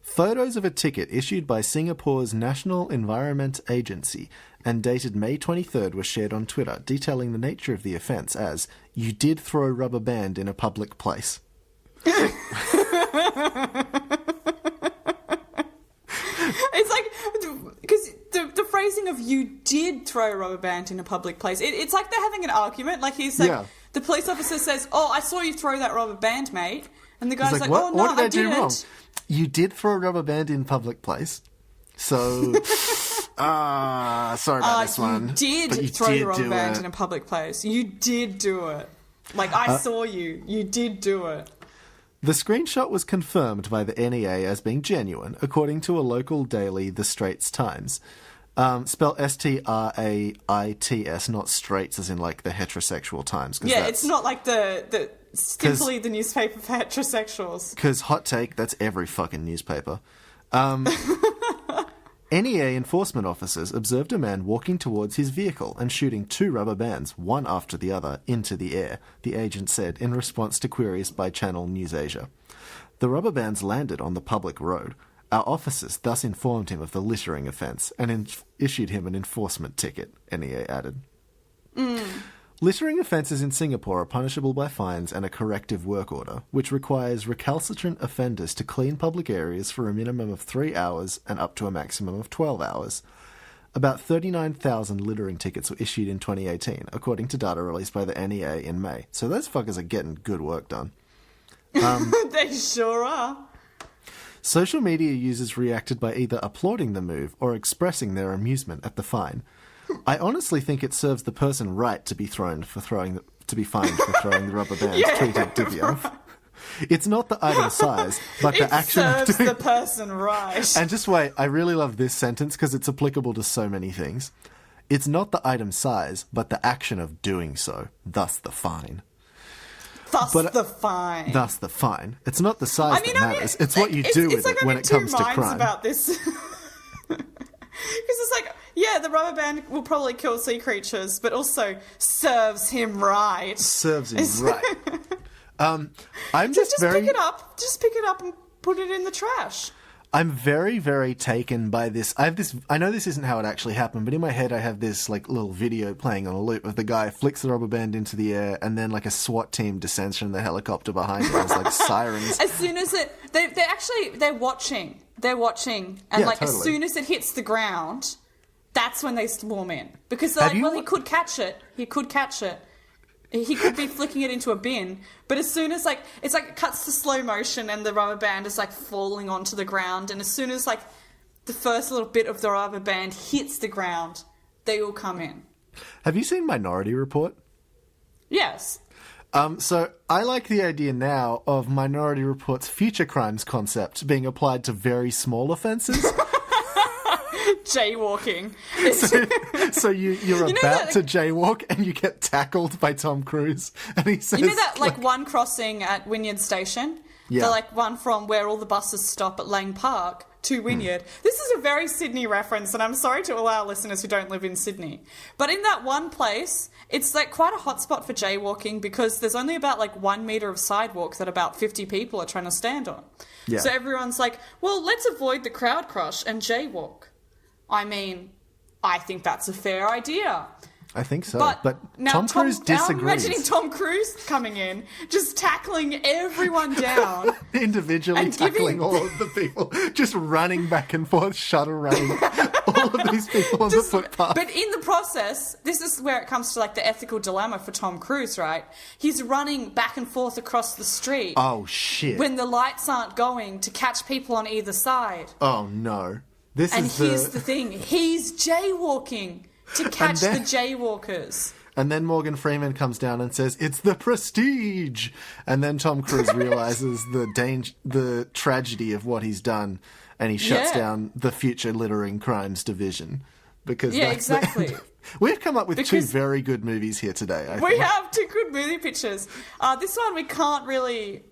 photos of a ticket issued by Singapore's National Environment Agency and dated May 23rd were shared on Twitter, detailing the nature of the offence as, you did throw a rubber band in a public place. It's like, because the phrasing of you did throw a rubber band in a public place, it's like they're having an argument. Like he's like, the police officer says, oh, I saw you throw that rubber band, mate. And the guy's like, what? Oh, no, what did I do didn't. Wrong? You did throw a rubber band in public place. So, sorry about this one. You did throw the rubber band in a public place. You did do it. Like, I saw you. You did do it. The screenshot was confirmed by the NEA as being genuine, according to a local daily, The Straits Times. Spell S-T-R-A-I-T-S, not Straits as in like the heterosexual Times. Yeah, it's not like the simply the newspaper for heterosexuals. Because hot take, that's every fucking newspaper. NEA enforcement officers observed a man walking towards his vehicle and shooting 2 rubber bands, one after the other, into the air, the agent said in response to queries by Channel News Asia. The rubber bands landed on the public road. Our officers thus informed him of the littering offence and issued him an enforcement ticket, NEA added. Littering offences in Singapore are punishable by fines and a corrective work order, which requires recalcitrant offenders to clean public areas for a minimum of 3 hours and up to a maximum of 12 hours. About 39,000 littering tickets were issued in 2018, according to data released by the NEA in May. So those fuckers are getting good work done. They sure are. Social media users reacted by either applauding the move or expressing their amusement at the fine. I honestly think it serves the person right to be fined for throwing the rubber bands, tweeted Divya. Right. It's not the item size, but the action of doing... the person right. And just wait, I really love this sentence because it's applicable to so many things. It's not the item size, but the action of doing so. Thus the fine. Thus the fine. Thus the fine. It's not the size that matters. It's what you do with it when it comes to crime. About this. Because it's like, yeah, the rubber band will probably kill sea creatures, but also serves him right. Serves him right. I'm just pick it up. Just pick it up and put it in the trash. I'm very, very taken by this. I know this isn't how it actually happened, but in my head I have this like little video playing on a loop of the guy flicks the rubber band into the air and then like a SWAT team descends from the helicopter behind him. There's like sirens. As soon as they're watching. They're watching. And totally. As soon as it hits the ground, that's when they swarm in. Because they're he could catch it. He could catch it. He could be flicking it into a bin, but as soon as it cuts to slow motion and the rubber band is falling onto the ground, and as soon as the first little bit of the rubber band hits the ground, they all come in. Have you seen Minority Report? Yes. So I like the idea now of Minority Report's future crimes concept being applied to very small offences. Jaywalking. So you're about to jaywalk and you get tackled by Tom Cruise and he says... You know that one crossing at Wynyard Station? Yeah. The one from where all the buses stop at Lang Park to Wynyard. This is a very Sydney reference, and I'm sorry to all our listeners who don't live in Sydney. But in that one place, it's quite a hotspot for jaywalking because there's only about 1 metre of sidewalk that about 50 people are trying to stand on. Yeah. So everyone's well, let's avoid the crowd crush and jaywalk. I mean, I think that's a fair idea. I think so. But now Tom Cruise disagrees. Now I'm imagining Tom Cruise coming in, just tackling everyone down. Individually tackling all of the people. Just running back and forth, shuttle running all of these people on the footpath. But in the process, this is where it comes to the ethical dilemma for Tom Cruise, right? He's running back and forth across the street. Oh, shit. When the lights aren't going to catch people on either side. Oh, no. Here's the thing. He's jaywalking to catch the jaywalkers. And then Morgan Freeman comes down and says, "It's the Prestige." And then Tom Cruise realizes the tragedy of what he's done, and he shuts down the future littering crimes division. Because exactly. We've come up with two very good movies here today. I think. Have two good movie pictures. This one we can't really...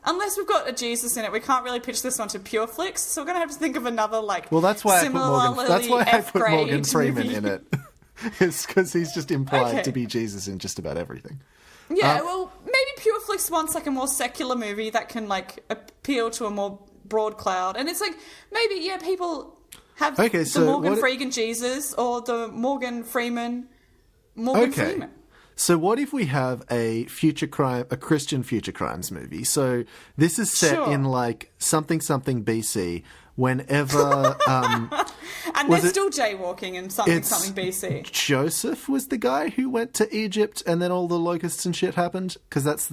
unless we've got a Jesus in it, we can't really pitch this one to Pure Flix, so we're going to have to think of another, Well, that's why I put Morgan Freeman movie. in it. It's because he's just implied to be Jesus in just about everything. Yeah, well, maybe Pure Flix wants, a more secular movie that can, appeal to a more broad crowd. And it's maybe, people have the Morgan Freeman Jesus or the Morgan Freeman Freeman. So what if we have a Christian future crimes movie? So this is set in something BC. Whenever and they're still jaywalking in something BC. Joseph was the guy who went to Egypt, and then all the locusts and shit happened. Because that's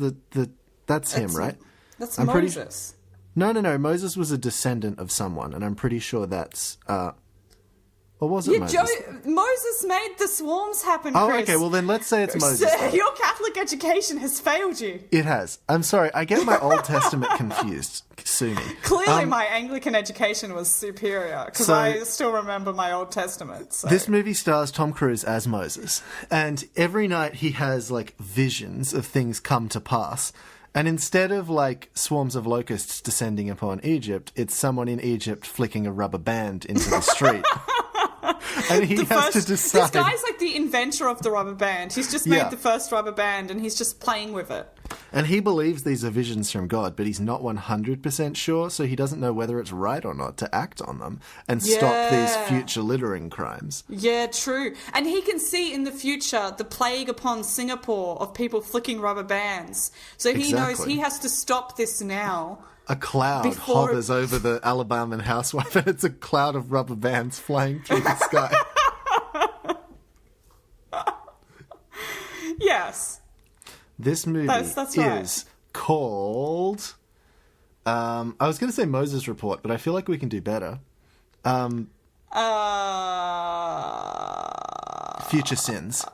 that's him, right? That's Moses. No. Moses was a descendant of someone, and I'm pretty sure that's. Or was it Moses? Moses made the swarms happen, Oh, Chris. okay. Well, then let's say it's Moses. Your Catholic education has failed you. It has. I'm sorry. I get my Old Testament confused. Sue me. Clearly, my Anglican education was superior because I still remember my Old Testament. So. This movie stars Tom Cruise as Moses, and every night he has visions of things come to pass. And instead of swarms of locusts descending upon Egypt, it's someone in Egypt flicking a rubber band into the street. And he has to decide. This guy's the inventor of the rubber band. He's just made the first rubber band and he's just playing with it. And he believes these are visions from God, but he's not 100% sure, so he doesn't know whether it's right or not to act on them and stop these future littering crimes. Yeah, true. And he can see in the future the plague upon Singapore of people flicking rubber bands. So he knows he has to stop this now. A cloud hovers over the Alabama housewife, and it's a cloud of rubber bands flying through the sky. Yes. This movie that's is called I was going to say Moses Report, but I feel like we can do better. Future sins.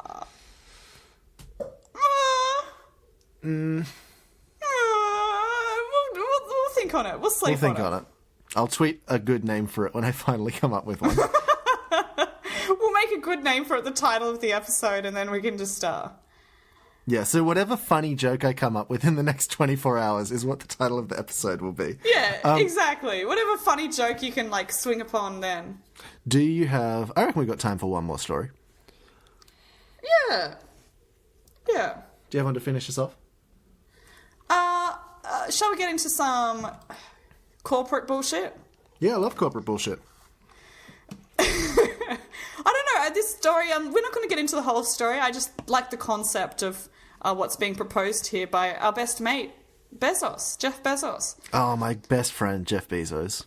We'll think on it. We'll sleep We'll think on it. I'll tweet a good name for it when I finally come up with one. We'll make a good name for it, the title of the episode, and then we can just Yeah, so whatever funny joke I come up with in the next 24 hours is what the title of the episode will be. Yeah, exactly. Whatever funny joke you can, like, swing upon then. Do you have... I reckon we've got time for one more story. Yeah. Yeah. Do you have one to finish us off? Shall we get into some corporate bullshit? Yeah, I love corporate bullshit. I don't know, this story, we're not going to get into the whole story. I just like the concept of what's being proposed here by our best mate, Jeff Bezos. Oh, my best friend, Jeff Bezos.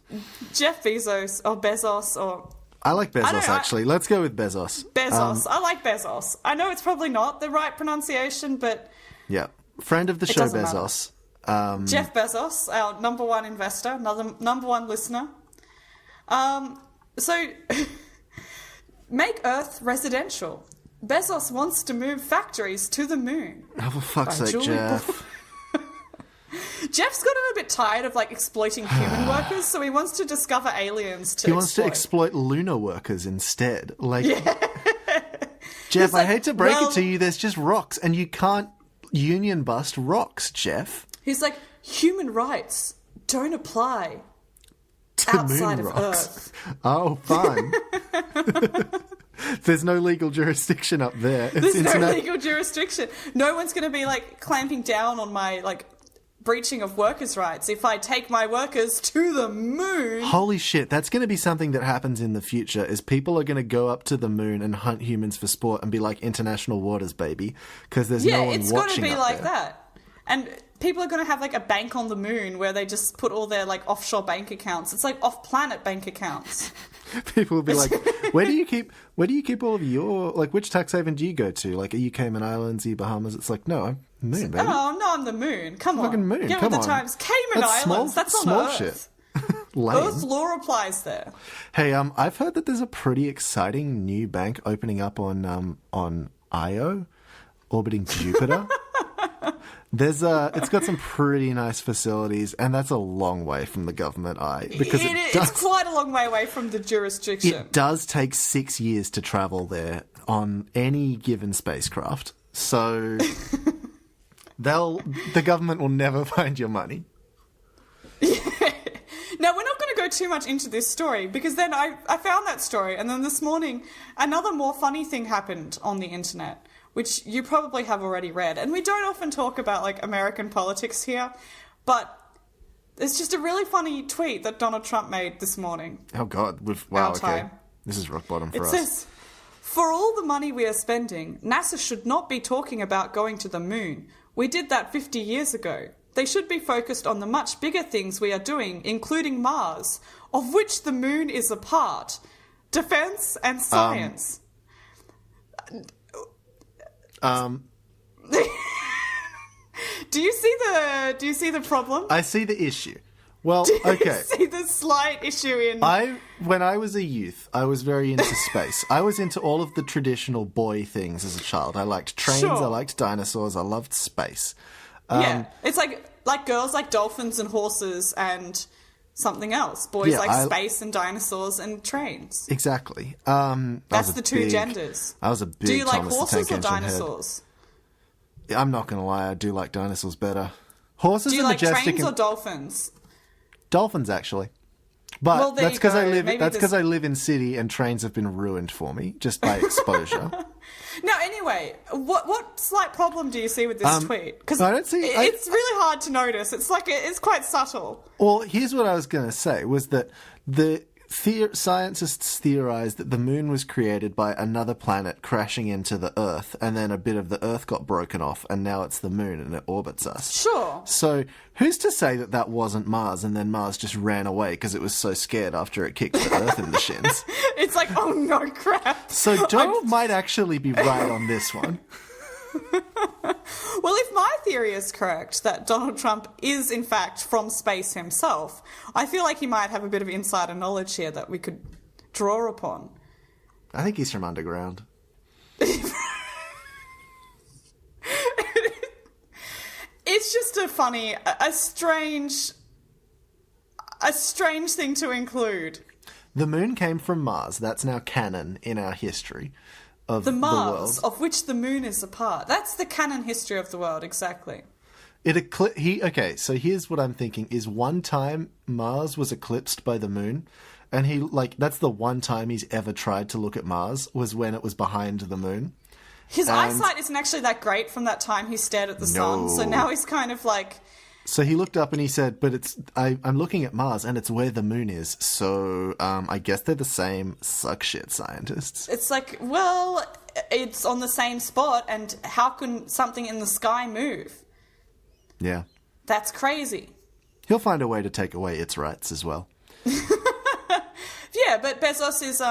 Jeff Bezos, or Bezos, or... I like Bezos, actually. Let's go with Bezos. Bezos. I like Bezos. I know it's probably not the right pronunciation, but... Yeah. Friend of the show, Bezos. Jeff Bezos, our number one investor, number one listener. So, make Earth residential. Bezos wants to move factories to the moon. Oh, for fuck's sake, Jeff. Jeff's gotten a bit tired of, like, exploiting human workers, so he wants to discover aliens to He wants to exploit lunar workers instead. Like, yeah. Jeff, I hate to break it to you, there's just rocks, and you can't union bust rocks, Jeff. He's like, human rights don't apply to outside moon of rocks. Earth. Oh, fine. There's no legal jurisdiction up there. There's no legal jurisdiction. No one's going to be, like, clamping down on my, like, breaching of workers' rights if I take my workers to the moon. Holy shit, that's going to be something that happens in the future, is people are going to go up to the moon and hunt humans for sport and be like, international waters, baby, because there's no one watching. Yeah, it's going to be like there. that. And people are going to have, like, a bank on the moon where they just put all their, like, offshore bank accounts. It's like off-planet bank accounts. People will be like, where do you keep all of your, like, which tax haven do you go to? Like, are you Cayman Islands, are you Bahamas? It's like, no, I'm the moon, baby. Oh, no, I'm the moon. Come on. Fucking moon, Get come with on. the times. Cayman Islands, that's on small Earth. Shit. Lame. Earth law applies there. Hey, I've heard that there's a pretty exciting new bank opening up on Io, orbiting Jupiter. It's got some pretty nice facilities, and that's a long way from the government eye. Because it's quite a long way away from the jurisdiction. It does take 6 years to travel there on any given spacecraft. So the government will never find your money. Now, we're not going to go too much into this story, because then I found that story, and then this morning another more funny thing happened on the internet, which you probably have already read. And we don't often talk about, like, American politics here, but it's just a really funny tweet that Donald Trump made this morning. Oh, God. Wow, okay. This is rock bottom for us. It says, "For all the money we are spending, NASA should not be talking about going to the moon. We did that 50 years ago. They should be focused on the much bigger things we are doing, including Mars, of which the moon is a part. Defense and science." Do you see the problem? I see the issue. Well, okay. Do you see the slight issue in... When I was a youth, I was very into space. I was into all of the traditional boy things as a child. I liked trains, I liked dinosaurs, I loved space. Yeah, it's like girls like dolphins and horses and something else. Boys like space and dinosaurs and trains. Exactly. That's the two genders. I was a big Do you like Thomas horses the or Tank Engine dinosaurs? Head. I'm not going to lie, I do like dinosaurs better. Horses Do you are like majestic. trains or dolphins? Dolphins, actually. But well, that's because I live in city and trains have been ruined for me just by exposure. Now, anyway, what slight problem do you see with this tweet? Because I don't see. It's really hard to notice. It's quite subtle. Well, here's what I was going to say: was that scientists theorized that the moon was created by another planet crashing into the Earth, and then a bit of the Earth got broken off, and now it's the moon and it orbits us. Sure. So who's to say that wasn't Mars, and then Mars just ran away because it was so scared after it kicked the Earth in the shins? It's like, oh no, crap. So Donald might actually be right on this one. Well, if my theory is correct, that Donald Trump is in fact from space himself, I feel like he might have a bit of insider knowledge here that we could draw upon. I think he's from underground. It's just a strange thing to include. The moon came from Mars. That's now canon in our history of The the Mars, world. of which the moon is a part. That's the canon history of the world, exactly. Okay, so here's what I'm thinking, is one time Mars was eclipsed by the moon, and that's the one time he's ever tried to look at Mars, was when it was behind the moon. His eyesight isn't actually that great from that time he stared at the sun, so now he's kind of like... So he looked up and he said, but I'm looking at Mars and it's where the moon is, so I guess they're the same suck shit scientists. It's like, well, it's on the same spot, and how can something in the sky move? Yeah. That's crazy. He'll find a way to take away its rights as well. Yeah, but Bezos is...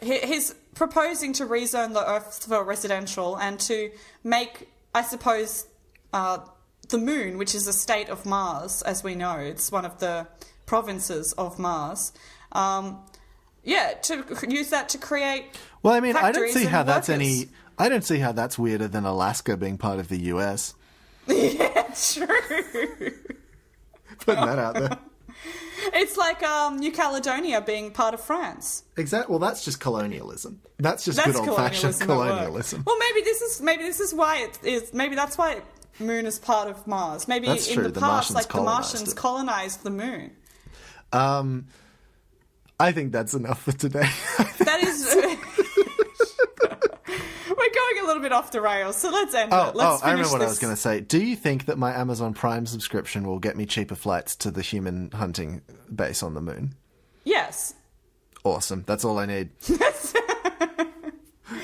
he's proposing to rezone the Earth for residential and to make, I suppose, the moon, which is a state of Mars, as we know, it's one of the provinces of Mars, to use that to create. Well, I mean, I don't factories see and how that's workers. I don't see how that's weirder than Alaska being part of the US. Yeah, true. Putting that out there. It's like New Caledonia being part of France. Exactly. Well, that's just colonialism. That's just good old-fashioned colonialism. Well, maybe this is why it is. Maybe that's why moon is part of Mars. Maybe That's in true. the The past, Martians like the colonized Martians it. colonized the moon. I think that's enough for today. That is. We're going a little bit off the rails, so let's end it. Let's I remember finish what I was this. going to say. Do you think that my Amazon Prime subscription will get me cheaper flights to the human hunting base on the moon? Yes. Awesome. That's all I need.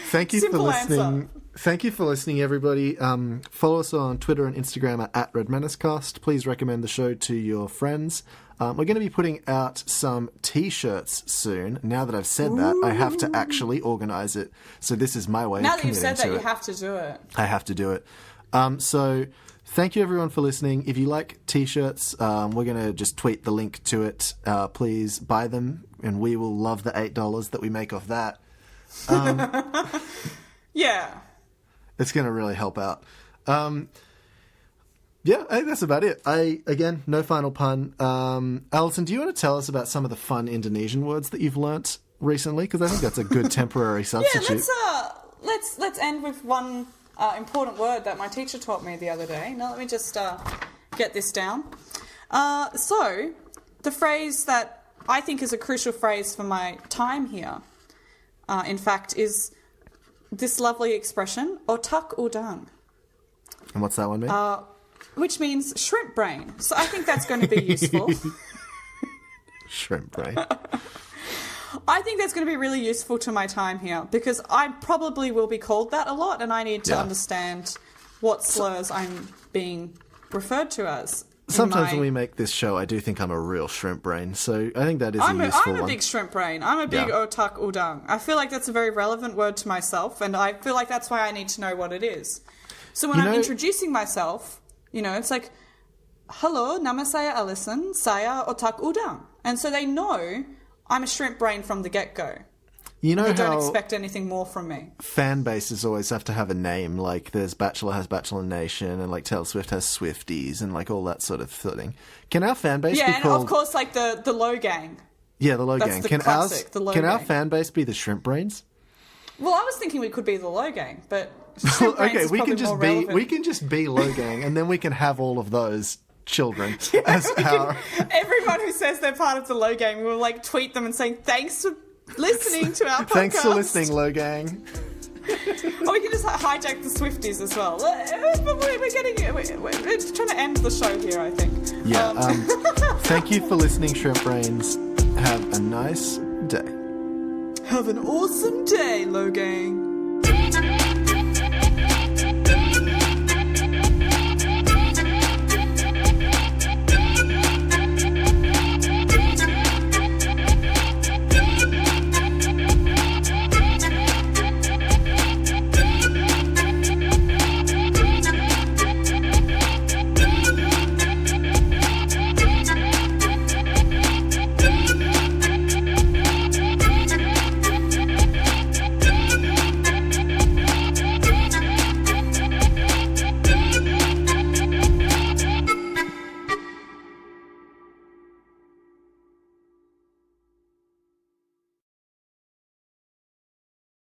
Thank you Simple for listening. answer. Thank you for listening, everybody. Follow us on Twitter and Instagram at RedMenacast. Please recommend the show to your friends. We're going to be putting out some T-shirts soon. Now that I've said that, I have to actually organise it. So this is my way Now of that you've committing said that, to you it. have to do it. I have to do it. So thank you, everyone, for listening. If you like T-shirts, we're going to just tweet the link to it. Please buy them, and we will love the $8 that we make off that. Yeah. It's going to really help out. Yeah, I think that's about it. Again, no final pun. Alison, do you want to tell us about some of the fun Indonesian words that you've learnt recently? Because I think that's a good temporary substitute. Yeah, let's end with one important word that my teacher taught me the other day. Now let me just get this down. So, the phrase that I think is a crucial phrase for my time here, in fact, is this lovely expression, otak udang. And what's that one mean? Which means shrimp brain. So I think that's going to be useful. Shrimp brain. I think that's going to be really useful to my time here because I probably will be called that a lot and I need to understand what slurs I'm being referred to as. Sometimes when we make this show, I do think I'm a real shrimp brain, so I think that is a useful one. I'm a big shrimp brain. I'm a big otak udang. I feel like that's a very relevant word to myself, and I feel like that's why I need to know what it is. So when I'm introducing myself, it's like, hello, nama saya Alison, saya otak udang. And so they know I'm a shrimp brain from the get-go. You know they how don't expect anything more from me. Fan bases always have to have a name, like there's Bachelor has Bachelor Nation, and like Taylor Swift has Swifties, and like all that sort of thing. Can our fan base be and called... of course, like the Low Gang. Yeah, the Low That's Gang. the Can classic, the Low Can our Gang. fan base be the Shrimp Brains? Well, I was thinking we could be the Low Gang, but shrimp brains Okay, is we probably can just more be relevant. Low Gang, and then we can have all of those children as our... Everyone who says they're part of the Low Gang, we'll like tweet them and saying thanks for listening to our podcast. Thanks for listening, Low Gang. Or we can just hijack the Swifties as well. But we're trying to end the show here, I think. Yeah. Thank you for listening, Shrimp Brains. Have a nice day. Have an awesome day, Low Gang.